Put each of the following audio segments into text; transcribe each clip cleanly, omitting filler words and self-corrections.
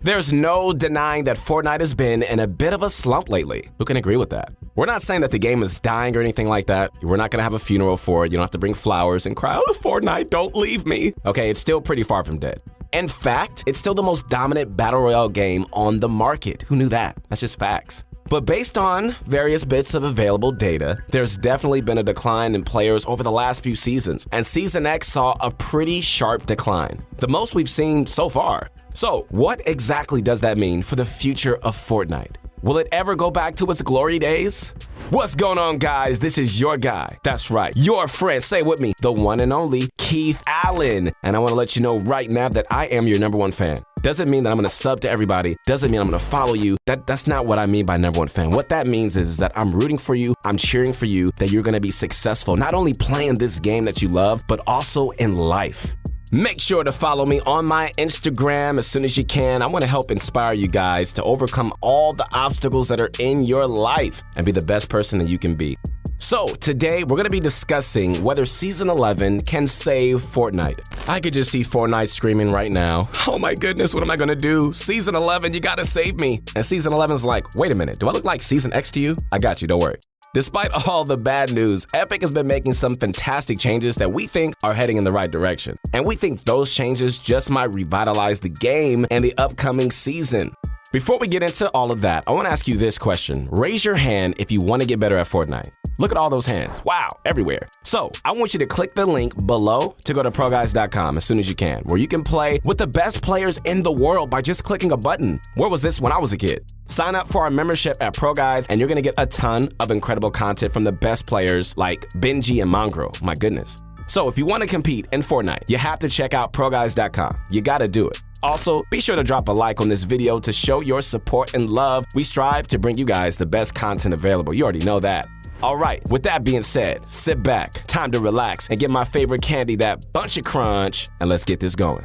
There's no denying that Fortnite has been in a bit of a slump lately. Who can agree with that? We're not saying that the game is dying or anything like that. We're not gonna have a funeral for it. You don't have to bring flowers and cry, "Oh, Fortnite, don't leave me." Okay, it's still pretty far from dead. In fact, it's still the most dominant battle royale game on the market. Who knew that? That's just facts. But based on various bits of available data, there's definitely been a decline in players over the last few seasons, and Season X saw a pretty sharp decline, the most we've seen so far. So, what exactly does that mean for the future of Fortnite? Will it ever go back to its glory days? What's going on, guys? This is your guy. That's right, your friend, say it with me, the one and only Keith Allen. And I want to let you know right now that I am your #1 fan. Doesn't mean that I'm going to sub to everybody. Doesn't mean I'm going to follow you. That's not what I mean by #1 fan. What that means is that I'm rooting for you. I'm cheering for you that you're going to be successful, not only playing this game that you love, but also in life. Make sure to follow me on my Instagram as soon as you can. I want to help inspire you guys to overcome all the obstacles that are in your life and be the best person that you can be. So today we're going to be discussing whether Season 11 can save Fortnite. I could just see Fortnite screaming right now, "Oh my goodness, what am I going to do? Season 11, you got to save me." And Season 11's like, "Wait a minute, do I look like Season X to you? I got you, don't worry." Despite all the bad news, Epic has been making some fantastic changes that we think are heading in the right direction. And we think those changes just might revitalize the game in the upcoming season. Before we get into all of that, I want to ask you this question. Raise your hand if you want to get better at Fortnite. Look at all those hands. Wow, everywhere. So I want you to click the link below to go to ProGuys.com as soon as you can, where you can play with the best players in the world by just clicking a button. Where was this when I was a kid? Sign up for our membership at ProGuys and you're going to get a ton of incredible content from the best players like Benji and Mongrel. My goodness. So if you want to compete in Fortnite, you have to check out ProGuys.com. You got to do it. Also, be sure to drop a like on this video to show your support and love. We strive to bring you guys the best content available. You already know that. All right, with that being said, sit back, time to relax, and get my favorite candy, that Bunch of Crunch, and let's get this going.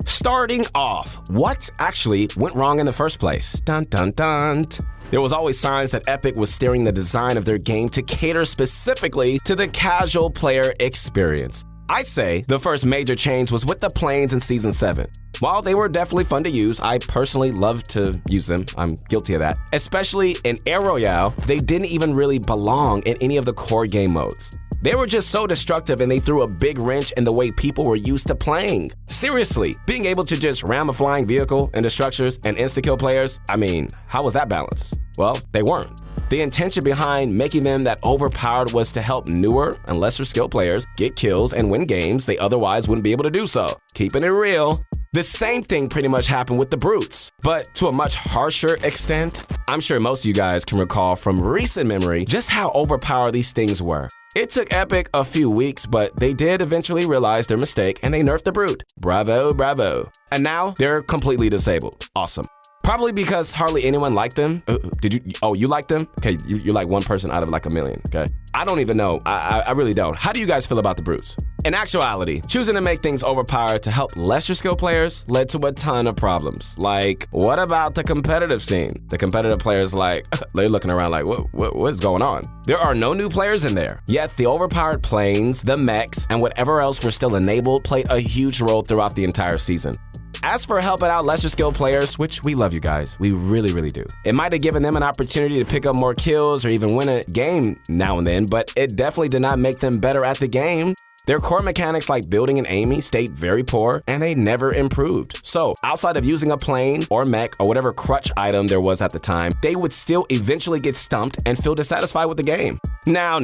Starting off, what actually went wrong in the first place? Dun dun dun. There was always signs that Epic was steering the design of their game to cater specifically to the casual player experience. I'd say the first major change was with the planes in Season 7. While they were definitely fun to use, I personally love to use them. I'm guilty of that. Especially in Air Royale, they didn't even really belong in any of the core game modes. They were just so destructive and they threw a big wrench in the way people were used to playing. Seriously, being able to just ram a flying vehicle into structures and insta-kill players, I mean, how was that balanced? Well, they weren't. The intention behind making them that overpowered was to help newer and lesser skilled players get kills and win games they otherwise wouldn't be able to do so. Keeping it real. The same thing pretty much happened with the brutes, but to a much harsher extent. I'm sure most of you guys can recall from recent memory just how overpowered these things were. It took Epic a few weeks, but they did eventually realize their mistake and they nerfed the brute. Bravo, bravo. And now they're completely disabled. Awesome. Probably because hardly anyone liked them. You like them? Okay, you're like one person out of like a million, okay? I don't even know. I really don't. How do you guys feel about the brutes? In actuality, choosing to make things overpowered to help lesser skill players led to a ton of problems. Like, what about the competitive scene? The competitive players they're looking around like, what's going on? There are no new players in there. Yet the overpowered planes, the mechs, and whatever else were still enabled played a huge role throughout the entire season. As for helping out lesser skilled players, which we love you guys, we really, really do. It might have given them an opportunity to pick up more kills or even win a game now and then, but it definitely did not make them better at the game. Their core mechanics like building and aiming stayed very poor, and they never improved. So, outside of using a plane or mech or whatever crutch item there was at the time, they would still eventually get stumped and feel dissatisfied with the game. Now,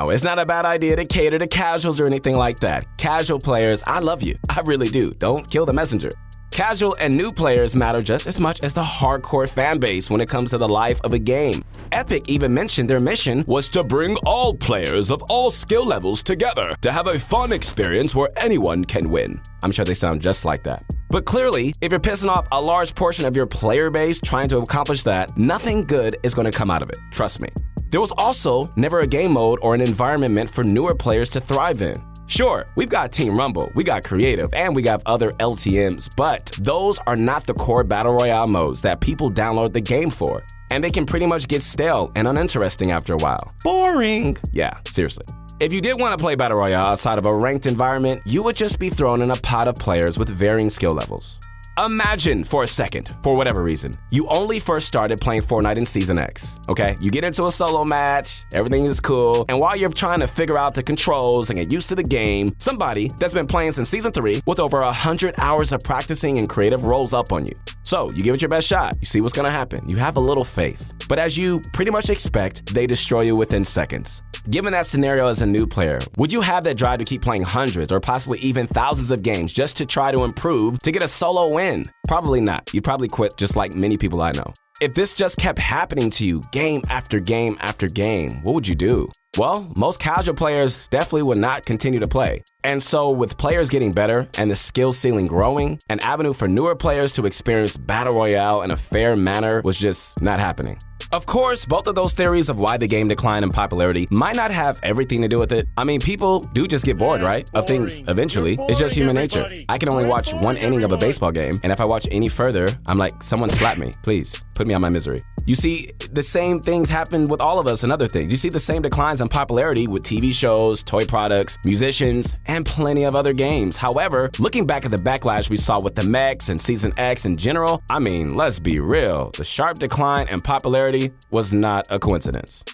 it's not a bad idea to cater to casuals or anything like that. Casual players, I love you. I really do. Don't kill the messenger. Casual and new players matter just as much as the hardcore fan base when it comes to the life of a game. Epic even mentioned their mission was to bring all players of all skill levels together to have a fun experience where anyone can win. I'm sure they sound just like that. But clearly, if you're pissing off a large portion of your player base trying to accomplish that, nothing good is going to come out of it. Trust me. There was also never a game mode or an environment meant for newer players to thrive in. Sure, we've got Team Rumble, we got Creative, and we got other LTMs, but those are not the core Battle Royale modes that people download the game for. And they can pretty much get stale and uninteresting after a while. Boring! Yeah, seriously. If you did want to play Battle Royale outside of a ranked environment, you would just be thrown in a pot of players with varying skill levels. Imagine for a second, for whatever reason, you only first started playing Fortnite in Season X, okay? You get into a solo match, everything is cool, and while you're trying to figure out the controls and get used to the game, somebody that's been playing since Season 3 with over 100 hours of practicing and creative rolls up on you. So you give it your best shot, you see what's gonna happen, you have a little faith. But as you pretty much expect, they destroy you within seconds. Given that scenario as a new player, would you have that drive to keep playing hundreds or possibly even thousands of games just to try to improve to get a solo win? Probably not. You'd probably quit just like many people I know. If this just kept happening to you game after game after game, what would you do? Well, most casual players definitely would not continue to play. And so with players getting better and the skill ceiling growing, an avenue for newer players to experience Battle Royale in a fair manner was just not happening. Of course, both of those theories of why the game declined in popularity might not have everything to do with it. I mean, people do just get bored, right? Of things eventually. It's just human nature. I can only watch one inning of a baseball game, and if I watch any further, I'm like, someone slap me, please, put me out my misery. You see, the same things happen with all of us and other things. You see the same declines in popularity with TV shows, toy products, musicians, and plenty of other games. However, looking back at the backlash we saw with the mechs and Season X in general, I mean, let's be real. The sharp decline in popularity was not a coincidence.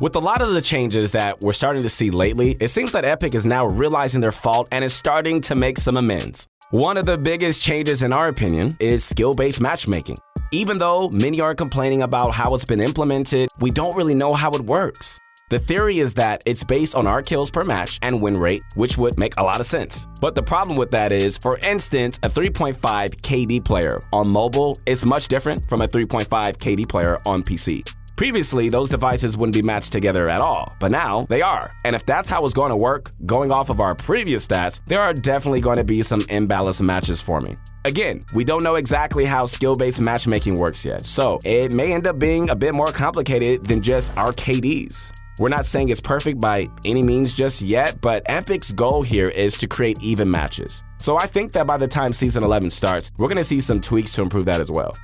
With a lot of the changes that we're starting to see lately, it seems that Epic is now realizing their fault and is starting to make some amends. One of the biggest changes, in our opinion, is skill-based matchmaking. Even though many are complaining about how it's been implemented, we don't really know how it works. The theory is that it's based on our kills per match and win rate, which would make a lot of sense. But the problem with that is, for instance, a 3.5 KD player on mobile is much different from a 3.5 KD player on PC. Previously, those devices wouldn't be matched together at all, but now they are. And if that's how it's going to work, going off of our previous stats, there are definitely going to be some imbalanced matches forming. Again, we don't know exactly how skill-based matchmaking works yet, so it may end up being a bit more complicated than just our KDs. We're not saying it's perfect by any means just yet, but Epic's goal here is to create even matches. So I think that by the time Season 11 starts, we're going to see some tweaks to improve that as well.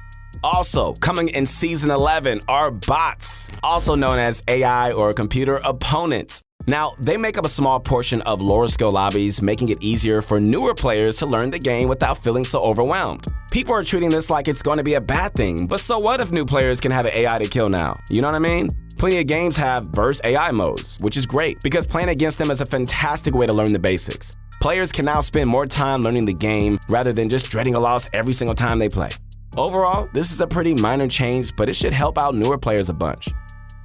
Also, coming in Season 11 are bots, also known as AI or computer opponents. Now, they make up a small portion of lower skill lobbies, making it easier for newer players to learn the game without feeling so overwhelmed. People are treating this like it's going to be a bad thing, but so what if new players can have an AI to kill now? You know what I mean? Plenty of games have verse AI modes, which is great because playing against them is a fantastic way to learn the basics. Players can now spend more time learning the game rather than just dreading a loss every single time they play. Overall, this is a pretty minor change, but it should help out newer players a bunch.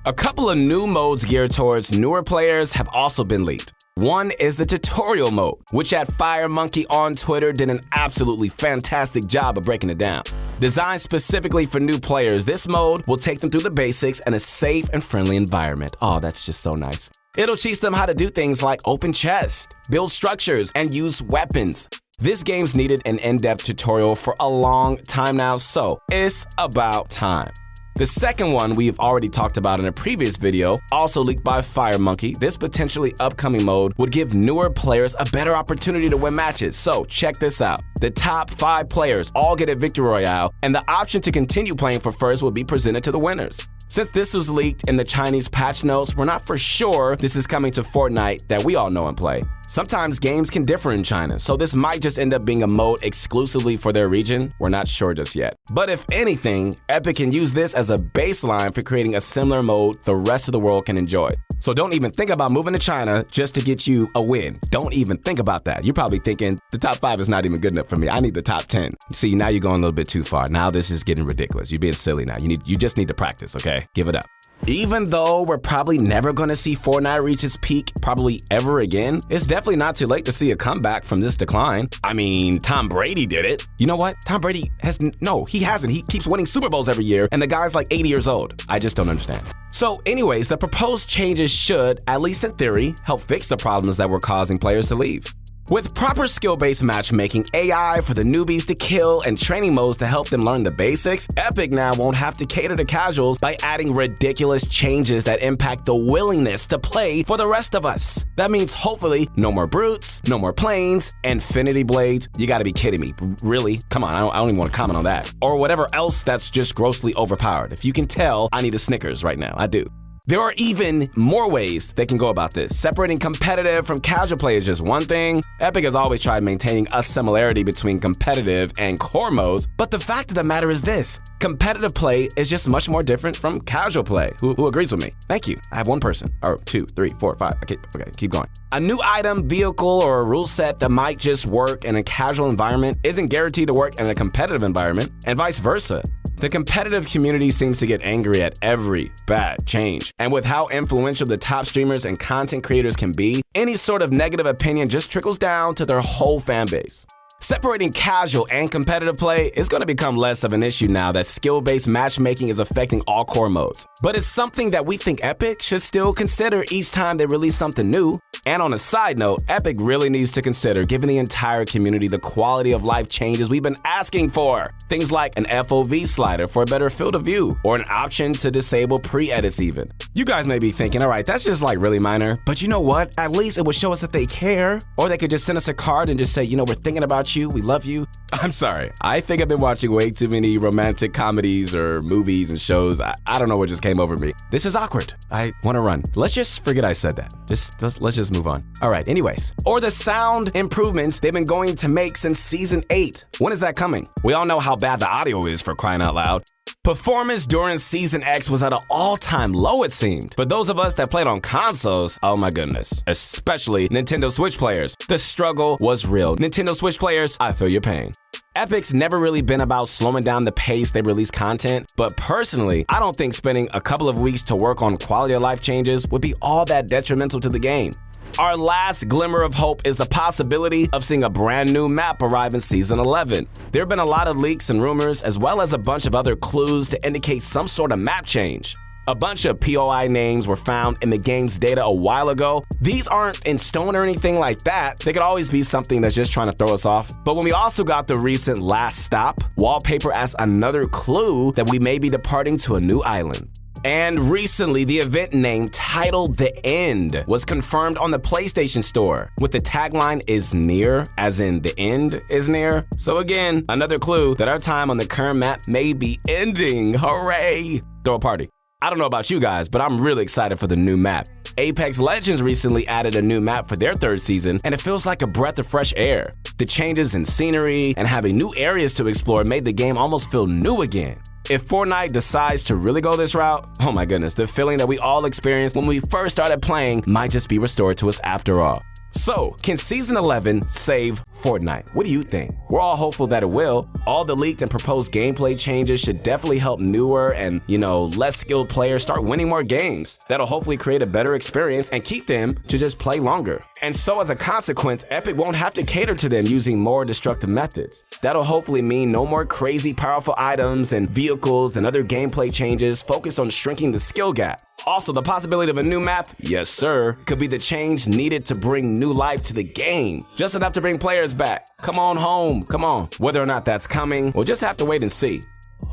A couple of new modes geared towards newer players have also been leaked. One is the tutorial mode, which at FireMonkey on Twitter did an absolutely fantastic job of breaking it down. Designed specifically for new players, this mode will take them through the basics in a safe and friendly environment. Oh, that's just so nice. It'll teach them how to do things like open chests, build structures, and use weapons. This game's needed an in-depth tutorial for a long time now, so it's about time. The second one we've already talked about in a previous video, also leaked by FireMonkey, this potentially upcoming mode would give newer players a better opportunity to win matches. So check this out. The top 5 players all get a victory royale, and the option to continue playing for first will be presented to the winners. Since this was leaked in the Chinese patch notes, we're not for sure this is coming to Fortnite that we all know and play. Sometimes games can differ in China, so this might just end up being a mode exclusively for their region. We're not sure just yet. But if anything, Epic can use this as a baseline for creating a similar mode the rest of the world can enjoy. So don't even think about moving to China just to get you a win. Don't even think about that. You're probably thinking, the top 5 is not even good enough for me. I need the top 10. See, now you're going a little bit too far. Now this is getting ridiculous. You're being silly now. You just need to practice, okay? Give it up. Even though we're probably never going to see Fortnite reach its peak probably ever again, it's definitely not too late to see a comeback from this decline. I mean, Tom Brady did it. You know what? Tom Brady he hasn't. He keeps winning Super Bowls every year, and the guy's like 80 years old. I just don't understand. So anyways, the proposed changes should, at least in theory, help fix the problems that were causing players to leave. With proper skill-based matchmaking, AI for the newbies to kill, and training modes to help them learn the basics, Epic now won't have to cater to casuals by adding ridiculous changes that impact the willingness to play for the rest of us. That means hopefully no more brutes, no more planes, infinity blades. You gotta be kidding me. Really? Come on, I don't even want to comment on that. Or whatever else that's just grossly overpowered. If you can tell, I need a Snickers right now. I do. There are even more ways they can go about this. Separating competitive from casual play is just one thing. Epic has always tried maintaining a similarity between competitive and core modes, but the fact of the matter is this: competitive play is just much more different from casual play. Who agrees with me? Thank you. I have one person, or 2, 3, 4, 5. Okay, keep going. A new item, vehicle, or a rule set that might just work in a casual environment isn't guaranteed to work in a competitive environment, and vice versa. The competitive community seems to get angry at every bad change. And with how influential the top streamers and content creators can be, any sort of negative opinion just trickles down to their whole fan base. Separating casual and competitive play is going to become less of an issue now that skill-based matchmaking is affecting all core modes. But it's something that we think Epic should still consider each time they release something new. And on a side note, Epic really needs to consider giving the entire community the quality of life changes we've been asking for. Things like an FOV slider for a better field of view, or an option to disable pre-edits even. You guys may be thinking, all right, that's just like really minor, but you know what? At least it would show us that they care. Or they could just send us a card and just say, you know, we're thinking about you, we love you. I'm sorry, I think I've been watching way too many romantic comedies or movies and shows. I don't know what just came over me. This is awkward. I want to run. Let's just forget I said that. Let's just move on. All right, anyways. Or the sound improvements they've been going to make since Season 8. When is that coming? We all know how bad the audio is, for crying out loud. Performance during Season X was at an all-time low, it seemed. For those of us that played on consoles, oh my goodness, especially Nintendo Switch players, the struggle was real. Nintendo Switch players, I feel your pain. Epic's never really been about slowing down the pace they release content, but personally, I don't think spending a couple of weeks to work on quality of life changes would be all that detrimental to the game. Our last glimmer of hope is the possibility of seeing a brand new map arrive in Season 11. There have been a lot of leaks and rumors, as well as a bunch of other clues to indicate some sort of map change. A bunch of POI names were found in the game's data a while ago. These aren't in stone or anything like that. They could always be something that's just trying to throw us off. But when we also got the recent Last Stop wallpaper as another clue that we may be departing to a new island. And recently, the event name titled The End was confirmed on the PlayStation Store, with the tagline "is near," as in the end is near. So again, another clue that our time on the current map may be ending. Hooray! Throw a party. I don't know about you guys, but I'm really excited for the new map. Apex Legends recently added a new map for their 3rd season, and it feels like a breath of fresh air. The changes in scenery and having new areas to explore made the game almost feel new again. If Fortnite decides to really go this route, oh my goodness, the feeling that we all experienced when we first started playing might just be restored to us after all. So, can Season 11 save Fortnite? What do you think? We're all hopeful that it will. All the leaked and proposed gameplay changes should definitely help newer and, less skilled players start winning more games. That'll hopefully create a better experience and keep them to just play longer. And so as a consequence, Epic won't have to cater to them using more destructive methods. That'll hopefully mean no more crazy powerful items and vehicles and other gameplay changes focused on shrinking the skill gap. Also, the possibility of a new map, yes sir, could be the change needed to bring new life to the game. Just enough to bring players back. Come on home, come on. Whether or not that's coming, we'll just have to wait and see.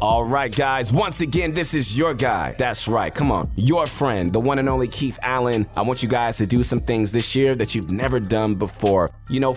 All right, guys, once again, this is your guy. That's right, come on. Your friend, the one and only Keith Allen. I want you guys to do some things this year that you've never done before.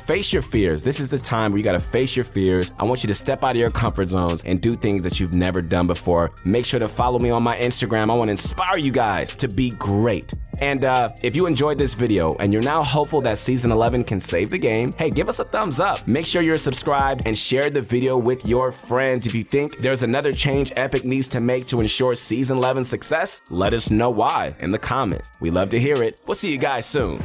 Face your fears. This is the time where you gotta face your fears. I want you to step out of your comfort zones and do things that you've never done before. Make sure to follow me on my Instagram. I want to inspire you guys to be great. And if you enjoyed this video and you're now hopeful that Season 11 can save the game, hey, give us a thumbs up. Make sure you're subscribed and share the video with your friends. If you think there's another change Epic needs to make to ensure Season 11 success, let us know why in the comments. We love to hear it. We'll see you guys soon.